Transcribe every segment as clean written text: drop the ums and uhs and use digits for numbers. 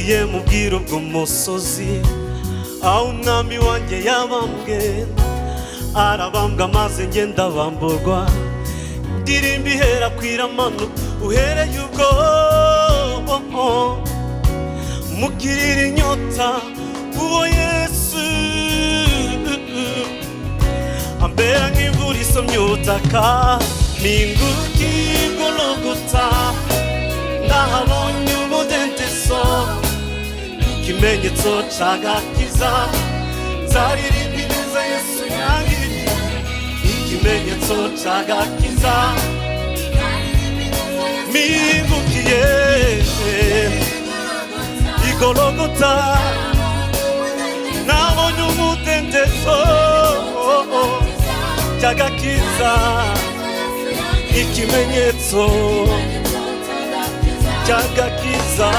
nagiye mu bwiro bw'umusozi aho umwami wanjye yabambwe arabambwa maze ngenda bamburwa ndirimba ihera kw'iramano uhereye ubwo mugirira inyota uwo Yesu ambera nk'imvura isomye ubutaka mpinguka Golgota ndahabonye umudendezo ikimenyetso c'agakiza nzaririmba ineza Yesu yangiriye ikimenyetso c'agakiza mpingukiye Golgota nabonye umudendezo c'agakiza ikimenyetso c'agakiza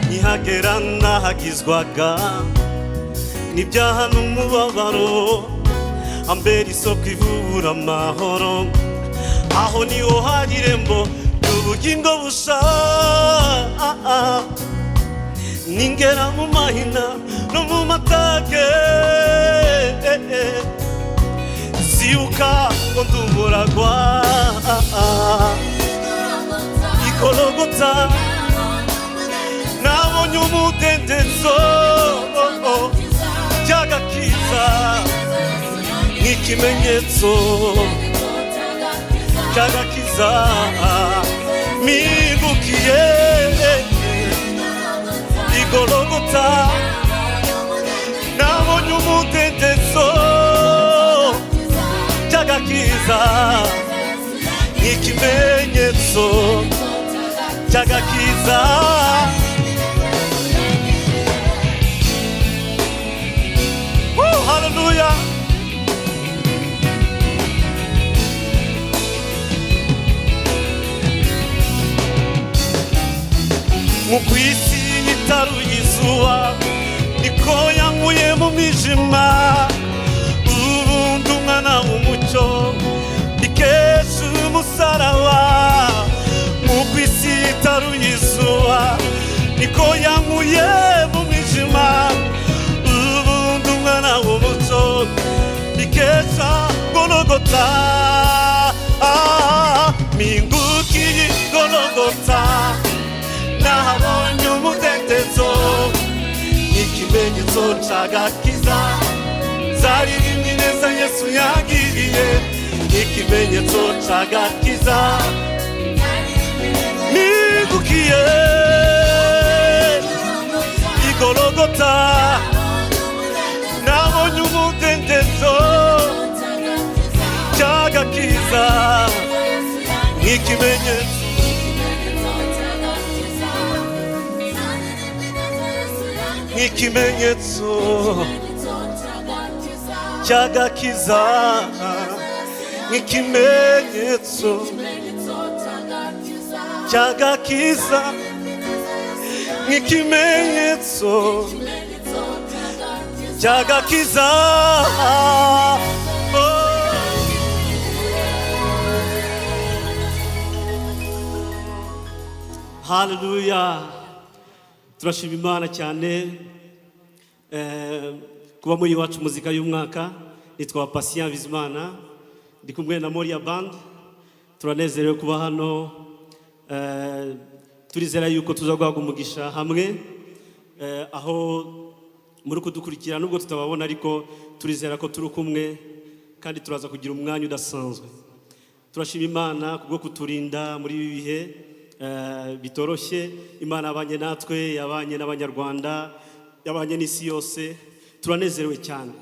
nihagera nahagizwaga n'ibyaha n'umubabaro ambera isoko ivubura amahoro aho niho hari irembo ry'ubugingo busha ningera mu mahina no mu matage ziuka ngo ndumuragwa Golgota nabonye umudendezo c'agakiza nk'ikimenyetso c'agakiza mpingukiye Golgota nabonye umudendezo c'agakiza nk'ikimenyetso c'agakiza haleluya mu kwisi yitaruye izuba niko yankuye mu mwijima ubundi umwana w'umucyo ikesha umusaraba mu kwisi yitaruye izuba niko yankuye mu mwijima ubundi umwana w'umucyo ikesha Golgota mpingukiye Golgota nahabonye umudendezo ikimenyetso c'agakiza nzaririmba ineza Yesu yangiriye ikimenyetso c'agakiza mpingukiye Golgota nabonye umudendezo c'agakiza nk'ikimenyetso nk'ikimenyetso c'agakiza nk'ikimenyetso c'agakiza nk'ikimenyetso c'agakiza Hallelujah. Turashima Imana cyane kuba muri wacu muzika y'umwaka nitwa Patient Bizimana ndi kumwe na Moria Band turanezerewe kuba hano turizera yuko tuzaguhaga umugisha hamwe aho muri kudukurikira nubwo tutababona ariko turizera ko turi kumwe kandi turaza kugira umwanya udasanzwe turashima Imana kubwo kuturinda muri ibi bihe bitoroshye Imana yabanye natwe yabanye n'abanyarwanda yabanye n'isi yose turanezerewe cyane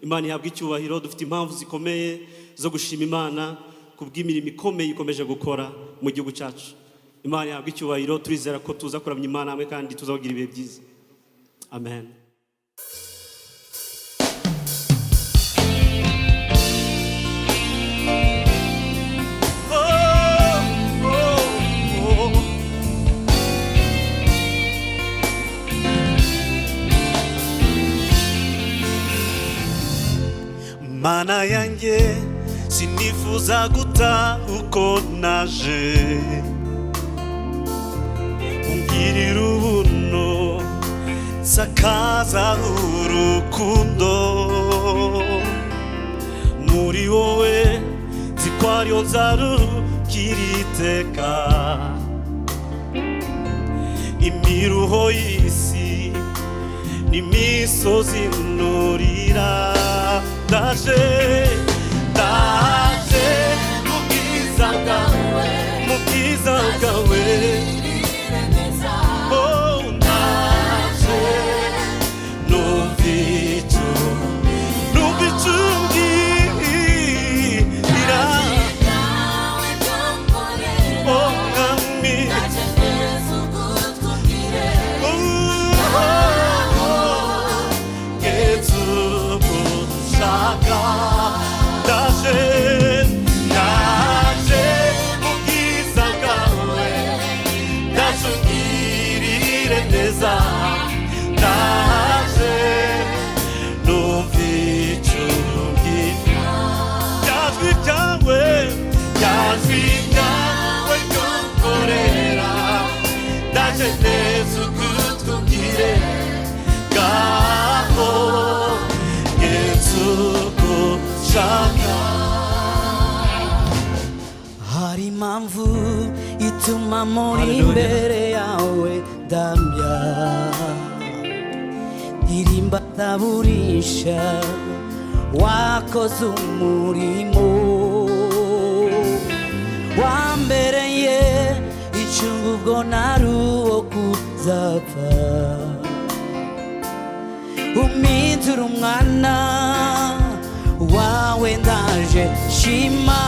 Imana ihabwa icyubahiro dufite impamvu zikomeye zo gushima Imana kubw'imirimo ikomeye ikomeje gukora mu gihugu cyacu Imana ihabwa icyubahiro turizera ko tuza kuramya Imana hamwe kandi tuzagira ibihe byiza amen Mana yanjye sinifuza guta uko naje ungirira ubuntu sakaza urukundo muri wowe ziko ariyo nzarukira iteka imiruho y'isi n'imisozi nurira ndaje mu bwiza bwawe oh ndaje numva icumbira oh mwami hari impamvu ituma muri imbere yawe ndamya ndirimba ndaburisha wakoze umurimo wambereye icungu ubwo nari uwo kuzapfa umpindura umwana wawe ndaje shima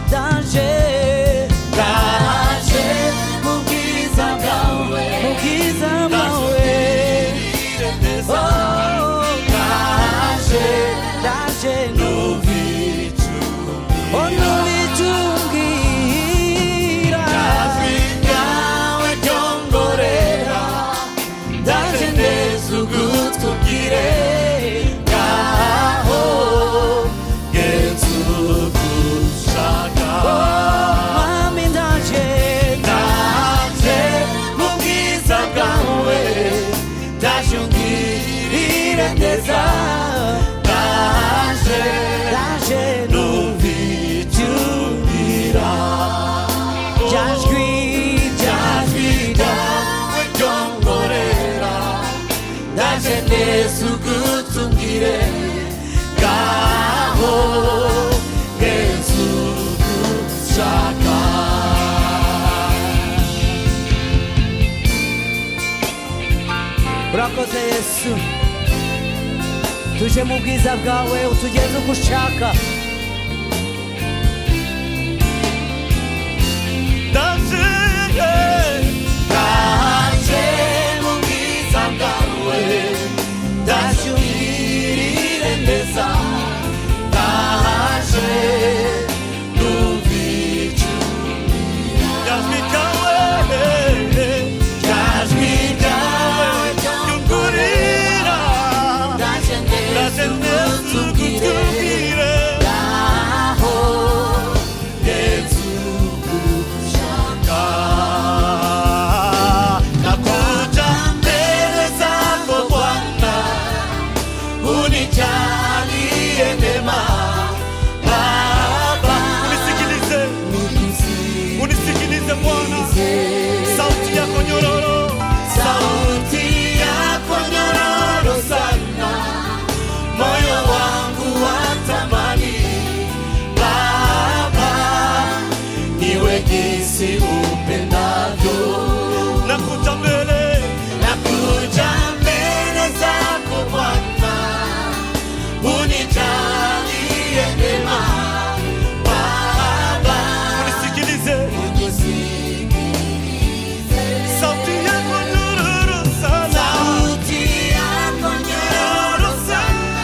ndaje mu bwiza bwawe oh ndaje numva icumbira ijwi ryawe ryongorera ndaje neza ugutwi ubwire ndaje numva icumbira rya jwi ryawe ryongorera ndaje neza ugutwi umbwire ngaho Yesu ugushaka urakoze Yesu tuje mu bwiza bwawe utugeze uko ushaka ndaje mu bwiza bwawe ndaje ungirire neza ndaje numva icumbira rya jwi ryawe ryongorera ndaje neza utubwire ngaho Yesu ugushaka nakuja mbele zako Bwana unijalie neema Baba unisikilize Bwana sauti yako nyororo sana moyo wangu watamani Baba niwe jinsi upendavyo nakuja mbele zako Bwana unijalie neema Baba unisikilize sauti yako nyororo sana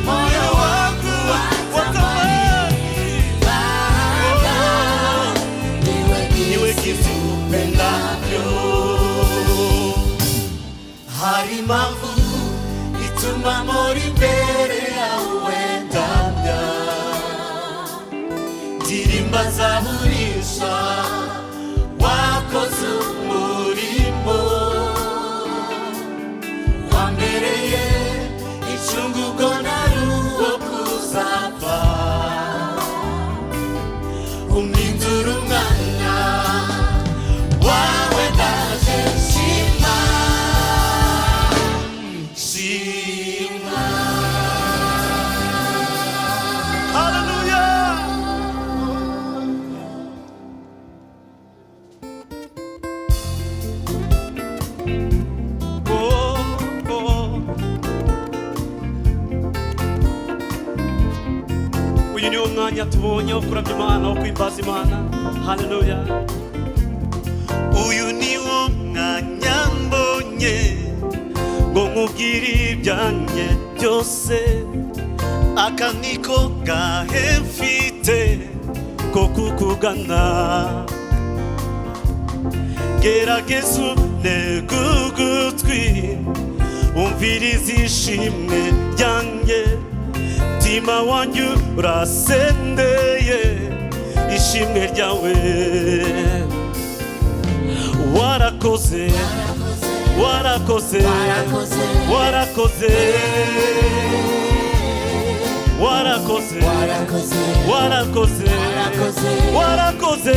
moyo wangu watamani Baba niwe jinsi upendavyo hari impamvu ituma muri imbere yawe ndamya ndirimba nzaburisha wakoze umurimo hindura umwana wawe ndaje shima shima. Hallelujah. Oh, oh. Uyu ni wo mwanya tubonye wo kuramya Imana, wo kwimbaza Imana. Hallelujah. Uyu ni wo mwanya mbonye ngo nkubwire ibyanjye byose, aka niko gahe mfite ko kukugana. Gerageza untege ugutwi umvirize ishimwe ryanjye, mutima wanjye urasendeye ishimwe ryawe. Warakoze, warakoze, warakoze, warakoze, warakoze, warakoze.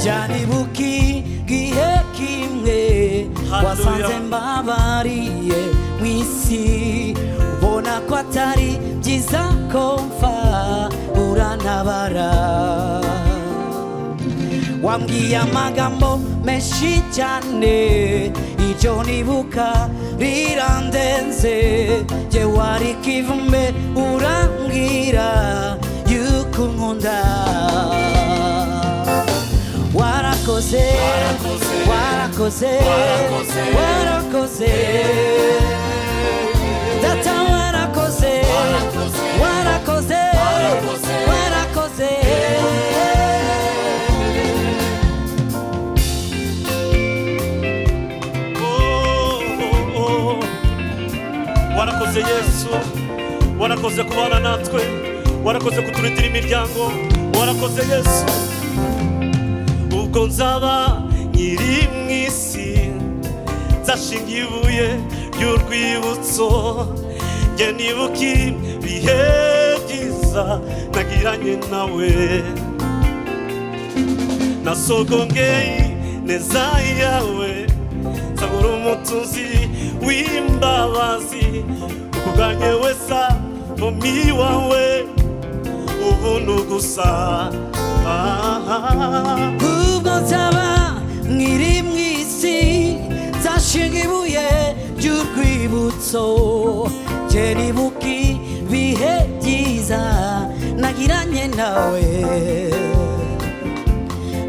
Janibuki gihe kimwe wasanze mbabariye mwisi, ubona ko atari byiza ko mpfa urantabara. Wambwiye amagambo menshi cyane, ibyo nibuka birandenze. Je wari kivume urambwira yuko unkunda. Warakoze, warakoze, warakoze, data warakoze, warakoze, warakoze. Warakoze Yesu, warakoze kubana natwe, warakoze kuturindira imiryango, warakoze Yesu. Ubwo nzaba nyiri mw'isi, nzashinga ibuye ry'urwibutso, njye nibuka ibihe byiza nagiranye nawe. Nasogongeye neza yawe, nsabura umutunzi w'imbabazi, ukuganye wesa mumi wawe ubuntu gusa. Ubwo nzaba nkiri mw'isi, nzashinga ibuye ry'urwibutso, njye nibuka ibihe byiza nagiranye nawe.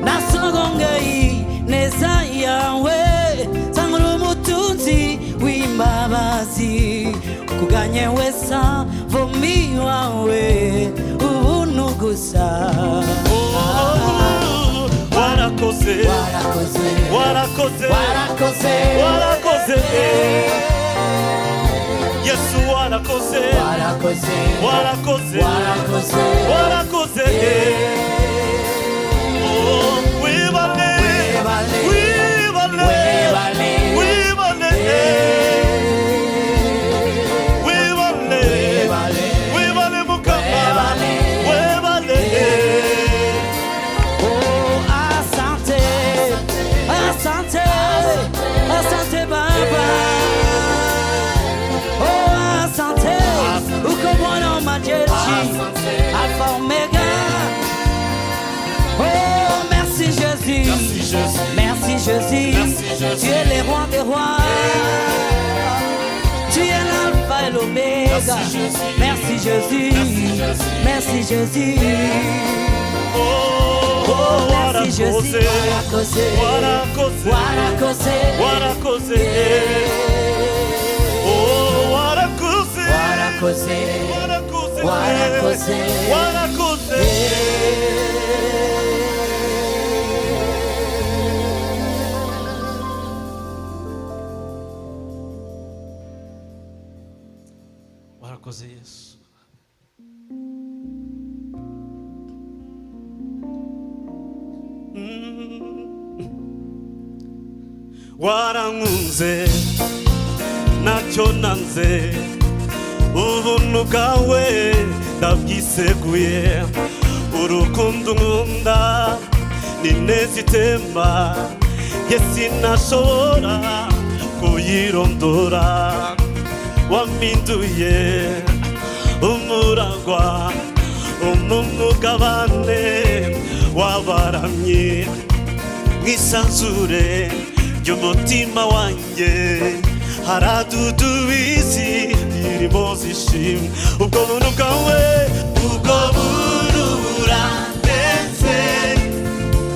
Nasogongeye neza yawe, nsabura umutunzi w'imbabazi, ukuganye wesa mumi wawe ubuntu gusa. Warakoze, Warakoze, warakoze, warakoze, warakoze. Yesu warakoze, warakoze, warakoze, warakoze, warakoze. Oh, wibale, wibale, wibale, wibale, wibale mukama, wibale. Oh, asante, asante, asante Baba. Oh, asante, uko Bwana majeshi, Alpha Omega. Oh, merci Jésus, merci Jésus, tu es le roi des rois, tu es l'alpha et l'oméga. Merci Jésus, merci Jésus. Oh, Merci Jésus, warakoze, warakoze, warakoze, warakoze. Oh, warakoze, warakoze, warakoze, warakoze, warakoze. Warakoze Yesu. Warankunze ntacyo nanze, ubuntu bwawe ndabwiseguye. urukundo nkunda ni neza itemba ye sinashobora kuyirondora wampinduye umuragwa umugabane w'abaramyi mwisanzure ry'umutima wanjye haradudubizi irimo zishimwe ubwo buntu bwawe ubwo buntu burandenze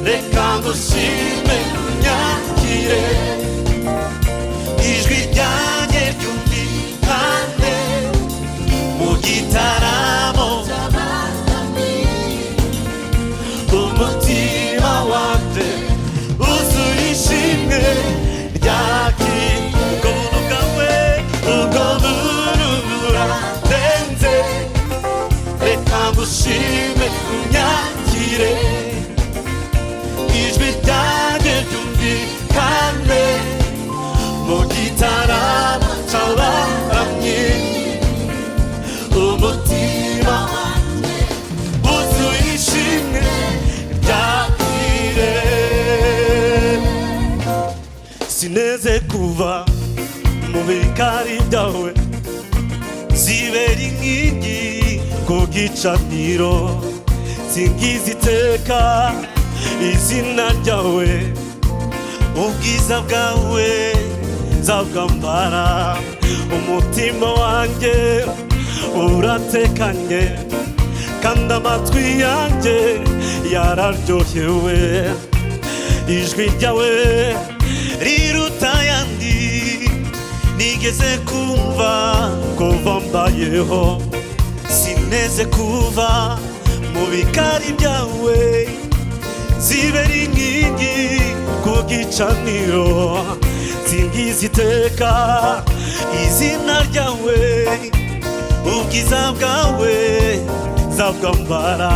reka ngushime unyakire ijwi ryanjye ryumvikane mu gitaramo umutima wanjye wuzuye ishimwe ryakira ubwo buntu bwawe ubwo buntu burandenze reka ngushime unyakire ijwi ryanjye ryumvikane mu gitaramo cy'abaramyi umutima wuzuye ishimwe ryakire sineze kuva mu bikari byawe zibera inkingi ku gicaniro singiza iteka izina ryawe ubwiza bwawe nzabwambara umutima wanjye uratekanye kandi amatwi yanjye yararyohewe ijwi ryawe riruta ayandi nigeze kumva kuva mbayeho sineze kuva mu bikari byawe zibera inkingi ku gicaniro singiza iteka izina ryawe ubwiza bwawe nzabwambara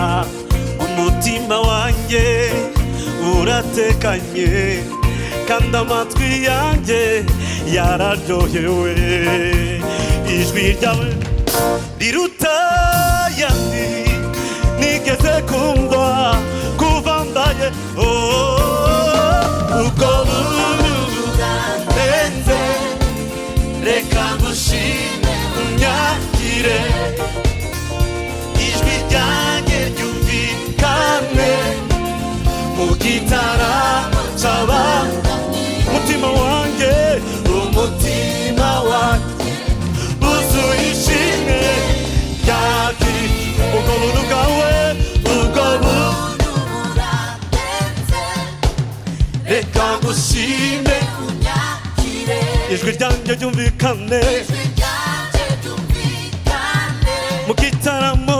umutima wanjye uratekanye kandi amatwi yanjye yararyohewe ijwi ryawe riruta ayandi nigeze kumva kuva mbaye ubwo buntu burandenze reka ngushime unyakire ijwi ryanjye ryumvikane mu gitaramo cy'abaramyi umutima wanjye wuzuye ishimwe ryakira ubwo buntu bwawe ubwo buntu burandenze reka ngushime unyakire ijwi ryanjye ryumvikane mu gitaramo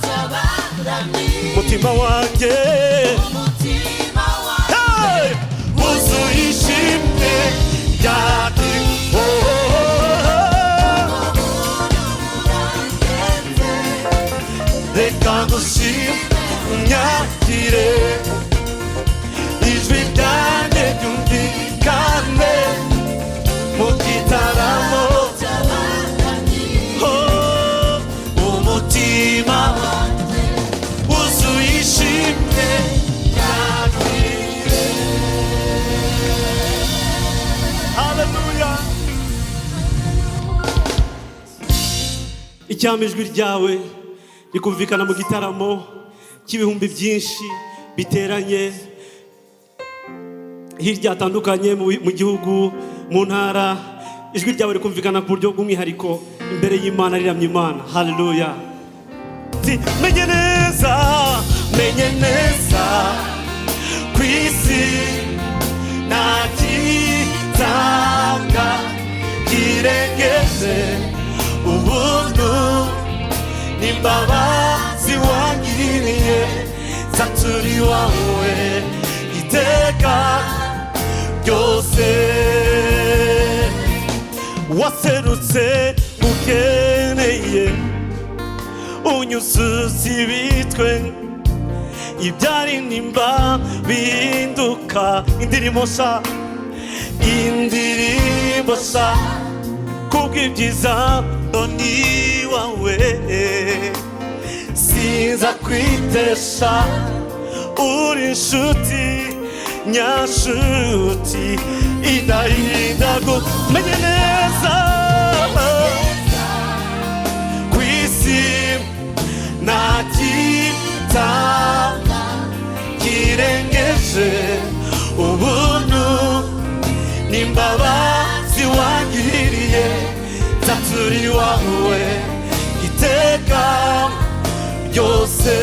cy'abaramyi umutima wanjye wuzuye ishimwe ryakira reka ngushime unyakire ijwi ryanjye ryumvikane mu gitaramo umutima wuzuye ishimwe ryakire haleluya icyampa ijwi ryawe rikumvikana mu gitaramo cy'ibihumbi byinshi biteranye hirya hatandukanye mu gihugu mu ntara ijwi ryawe rikumvikana ku buryo bw'umwihariko imbere y'Imana riramya Imana haleluya menye neza ku isi nta kitanga kirengeje ubuntu n'imbabazi wangiriye zaturi wawe iteka ryose waserutse ukeneye unyuzuza ibitwe ibyari nimba bihinduka indirimbo nshya kubw'ibyiza ni wawe si sinza kwitesha uri inshuti nyashuti idahinda kumenye neza kwisi nakitanga kirengeje ubuntu n'imbabazi wangiriye nzaturi wawe iteka ryose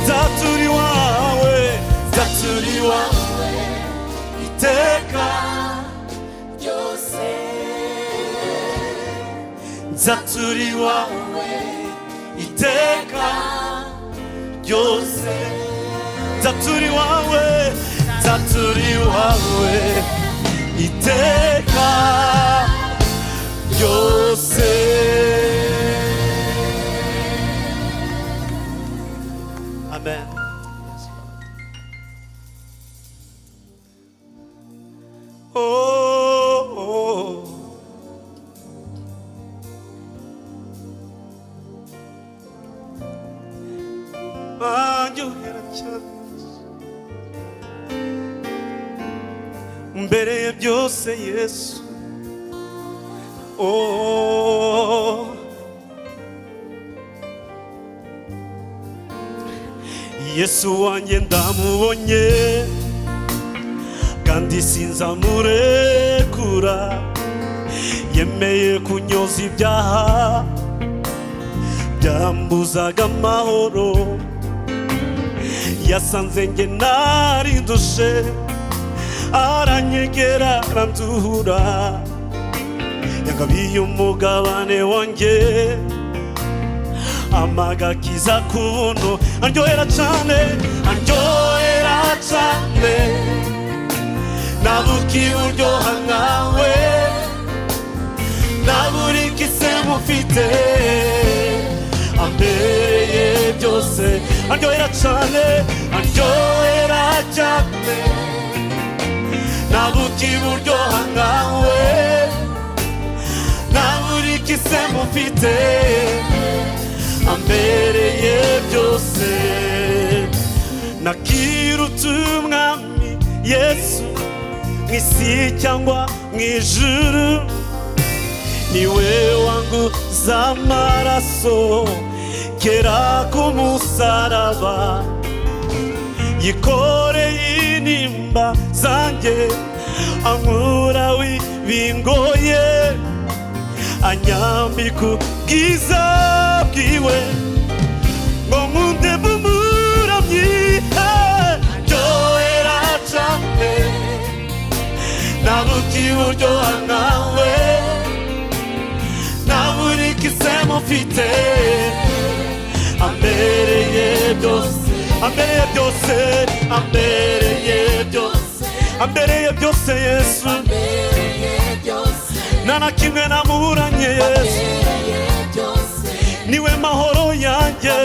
nzaturi wawe iteka ryose nzaturi wawe iteka ryose nzaturi wawe iteka ryose. Amen. Oh. Banyohera cyane mbere ya byose Yesu. Oh. Yesu wanjye ndamubonye kandi sinzamurekura, yemeye kunyoza ibyaha byambuzaga amahoro, yasanze nge narindushe aranyegera aranduhura, yagabiye umugabane wanjye amagakiza kuntu aryohera cyane nabuki uryoha nkawe naburiki se mufite ambereye byose aryohera cyane nabuki uryoha nkawe naburiki se mufite ambereye byose. Nakiruta umwami Yesu mw'isi cyangwa mw'ijuru, niwe wanguza amaraso kera ku musaraba, yikoreye intimba zanjye ankura w'ibingoye, anyambika ubwiza bwiwe ngo nkunde mumuramyi aryohera cyane nabuki uryoha nkawe naburiki se mufite ambereye byose ambereye byose Yesu nana kimwe namuburanye Yesu niwe mahoro yanjye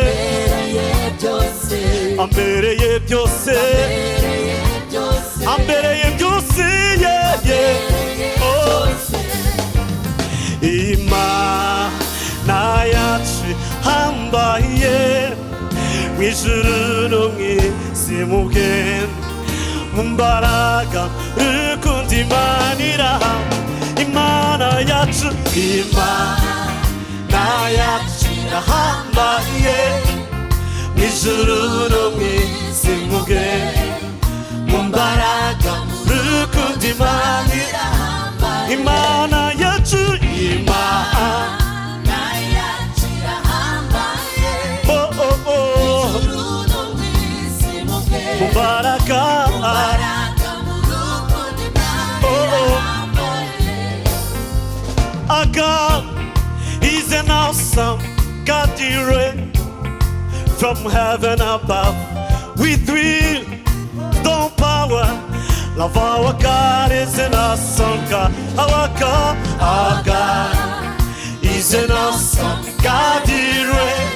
ambereye byose Imana yacu hambaye mw'ijuru no mw'isi mu bwenge mu mbaraga rukundo Imana irahamye Imana yacu irahambaye mw'ijuru no mw'isi mu bwenge mu mbaraga rukundo Imana irahambaye Imana yacu Our God is an awesome God, you reign from heaven above with wisdom, power. Love our God is an awesome God. Our God is an awesome God, you reign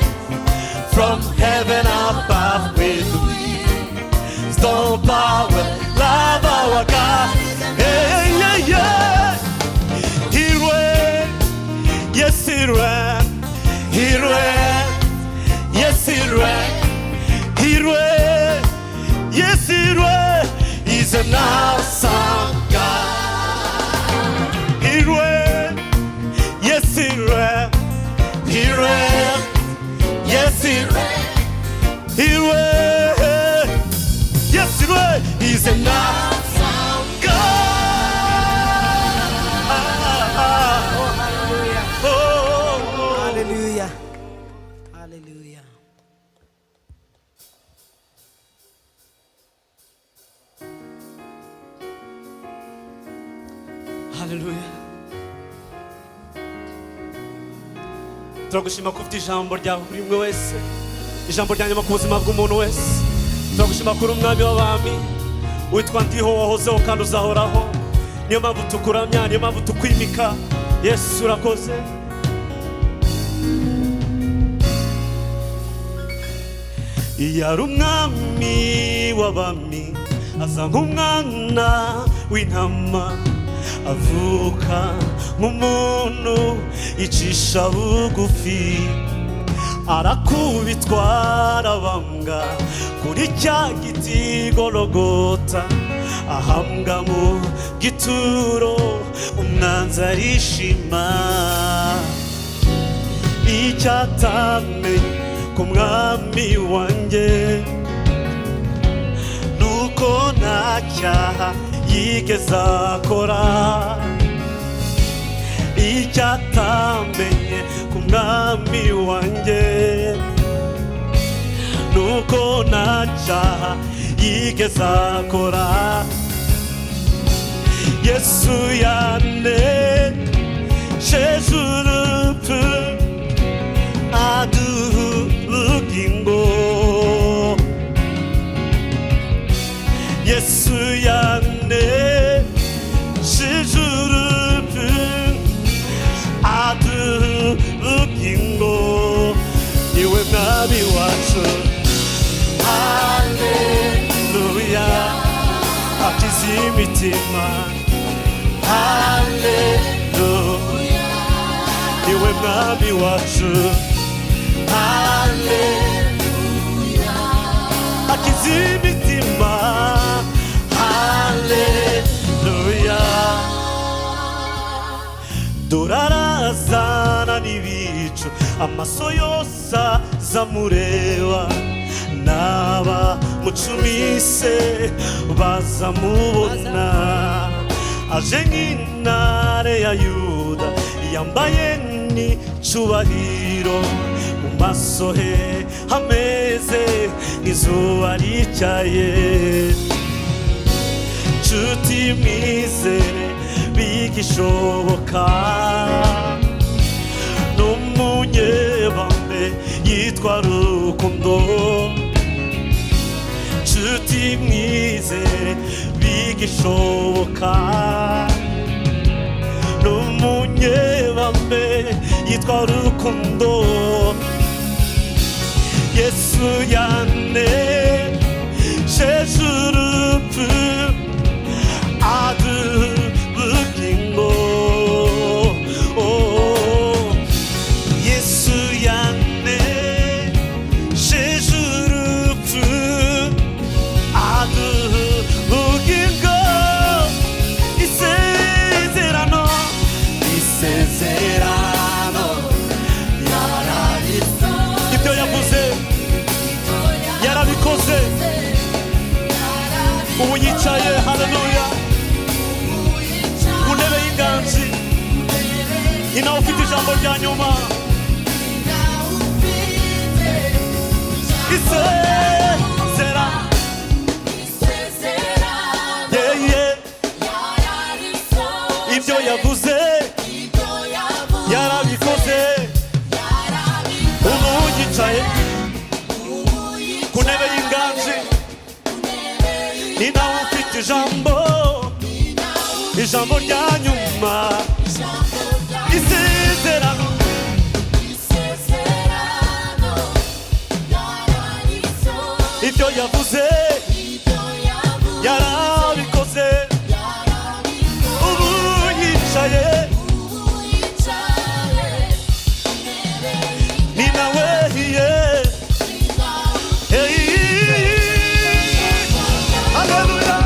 from heaven above with wisdom, power. Love our God. Hey, yeah, yeah. He reigns. Yes, he reigns. Yes, he reigns. nasanga Hirwe, yes hirwe, hirwe, yes hirwe, hirwe, yes hirwe, ize nasanga Hallelujah. Hallelujah. Hallelujah. Turagushima ko ufite ijambo ryawe buri umwe wese, ijambo rya nyuma ku buzima bw'umuntu wese. Turagushima ko uri umwami w'abami, witwa ndiho wahozeho kandi uzahoraho. Niyo mpamvu tukuramya, niyo mpamvu tukwimika. Yesu urakoze. Yari umwami w'abami, asa nk'umwana w'intama, avuka nk'umuntu yicisha bugufi, arakubitwa arabambwa kuri cya giti Gologota, ahambwa mu gituro umwanzi arishima. Icyatamenye ku mwami wanjye nuko nta cyaha yigeze akora. Icyatamenye ku mwami wanjye nuko nta cyaha yigeze akora. Yesu yanesheje urupfu aduha ubugingo. Yesu yanesheje urupfu aduha ubugingo. Niwe mwami wacu, haleluya, akiza imitima, haleluya. Niwe mwami wacu, haleluya, akiza imitima, haleluya. Durarazana n'ibicu, amaso yose azamureba, n'aba mucumise bazamubona. Aje nk'intare ya Yuda, yambaye n'icubahiro, mu maso he hameze nk'izuba ricaye. Nshuti mwizere bigishoboka, n'umunyebambe yitwa Rukundo. Nshuti mwizere bigishoboka, n'umunyebambe yitwa Rukundo. Yesu yanesheje urupfu aduha ubugingo. Yesu yanesheje urupfu aduha ubugingo. Isezerano, isezerano yararisohoje. Ibyo yavuze yarabikoze. Ubu yicaye, haleluya, ku ntebe y'inganji. Ni nawe ufite ijambo rya nyuma. Isezerano, ibyo yavuze yarabikoze. Ubu yicaye ku ntebe y'inganji. Ni nawe ufite ijambo, ijambo rya nyuma. Isezerano, ibyo yavuze yarabikoze. Ubu yicaye, ni nawe haleluya.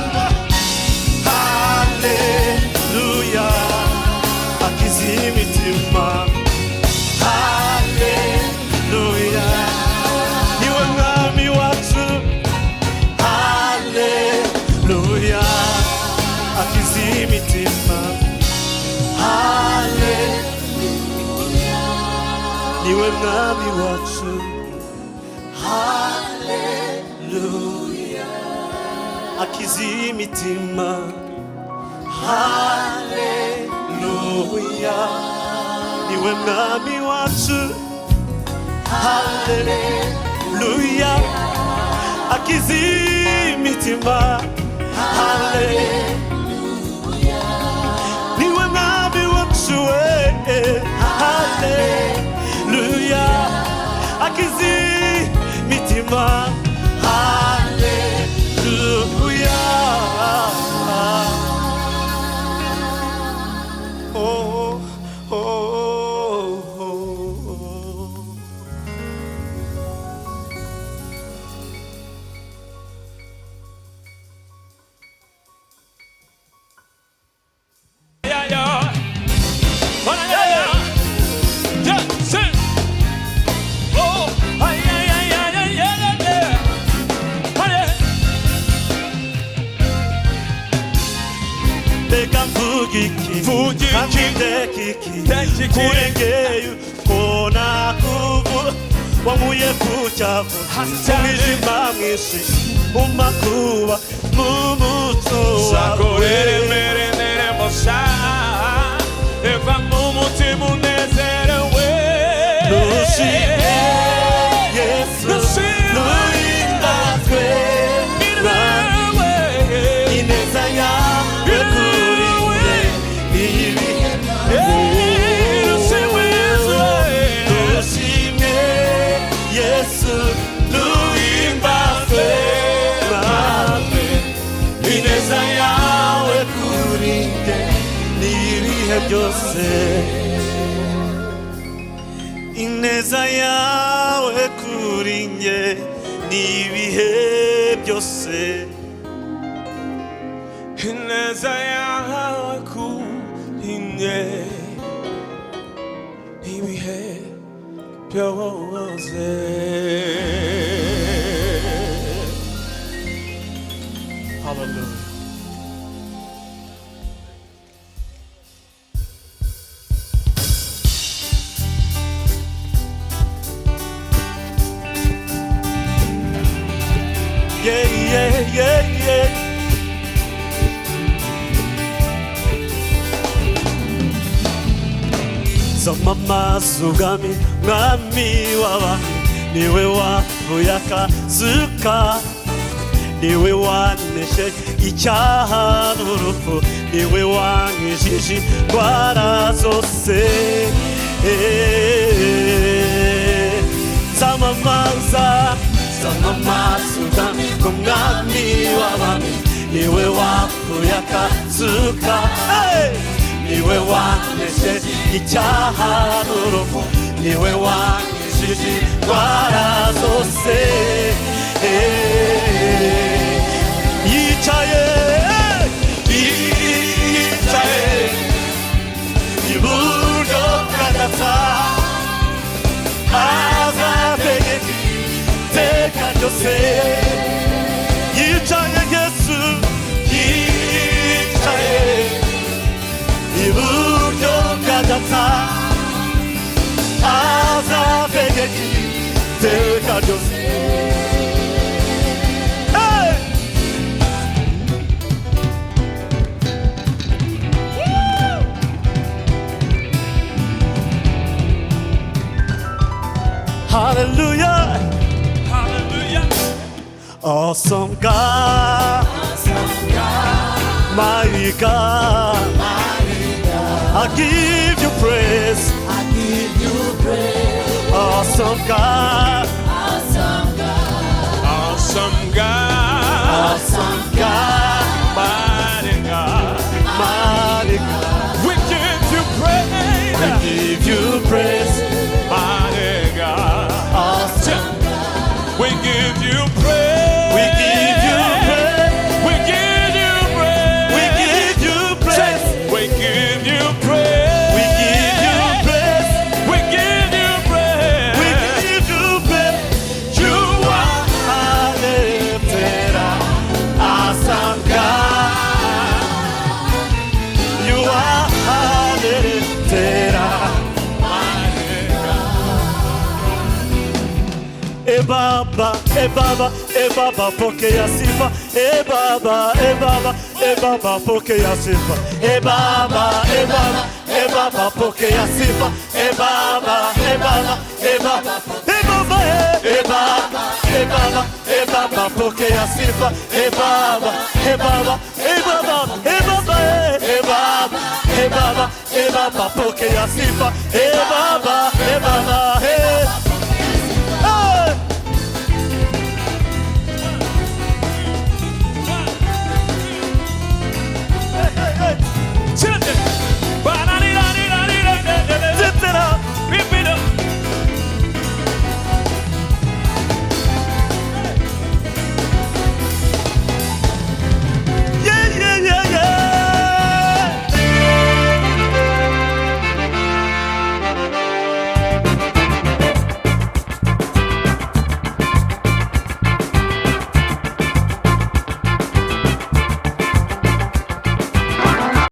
imitima niwe mwami wacu akiza imitima haleluya niwe mwami wacu haleluya akiza imitima haleluya niwe mwami wacu haleluya akiza imitima haleluya oh, oh, oh, oh. 내가 부기키 대키키 구레게유 고나구부 왕무에 붙잡고 성리지 망이시 ummakuwa mumutuwa Sakorere mere nere mosa Eva mumuti munezerewe Nushime Yesu Luindazwe Nami Ineza yawe kurinde Ibihe Nushime Yesu Luindazwe Nami Ineza yawe kurinde Ibihe byose ineza yawe kuri nge n'ibihe byose Ineza yawe kuri nge ibihe byose Hallelujah. Yeah, yeah, yeah, yeah. Zamama sugami mwami w'abami niwe wavuye akazuka niwe waneshe icyaha n'urupfu niwe wankijije indwara zose zamamaza zamamasugambi k'umwami w'abami niwe wavuye akazuka niwe waneshe icyaha n'urupfu niwe wankijije indwara zose yicaye iburyo bwa data azategeka iteka ryose yicaye Yesu yicaye iburyo bwa data azategeka iteka ryose Hallelujah, Hallelujah awesome God, mighty God, I give you praise, awesome God, Awesome God Mighty God mighty God, We give you praise we give you praise, Mighty God awesome, We give you praise we give you praise, We give you praise we give you praise, We give you praise we give you praise, We give you praise we give you praise, you are lifted Baba, pokea sifa. Baba, Baba, pokea sifa. Baba, Baba, pokea sifa. Baba, Baba, Baba, pokea sifa. Baba, Baba, pokea sifa. Baba,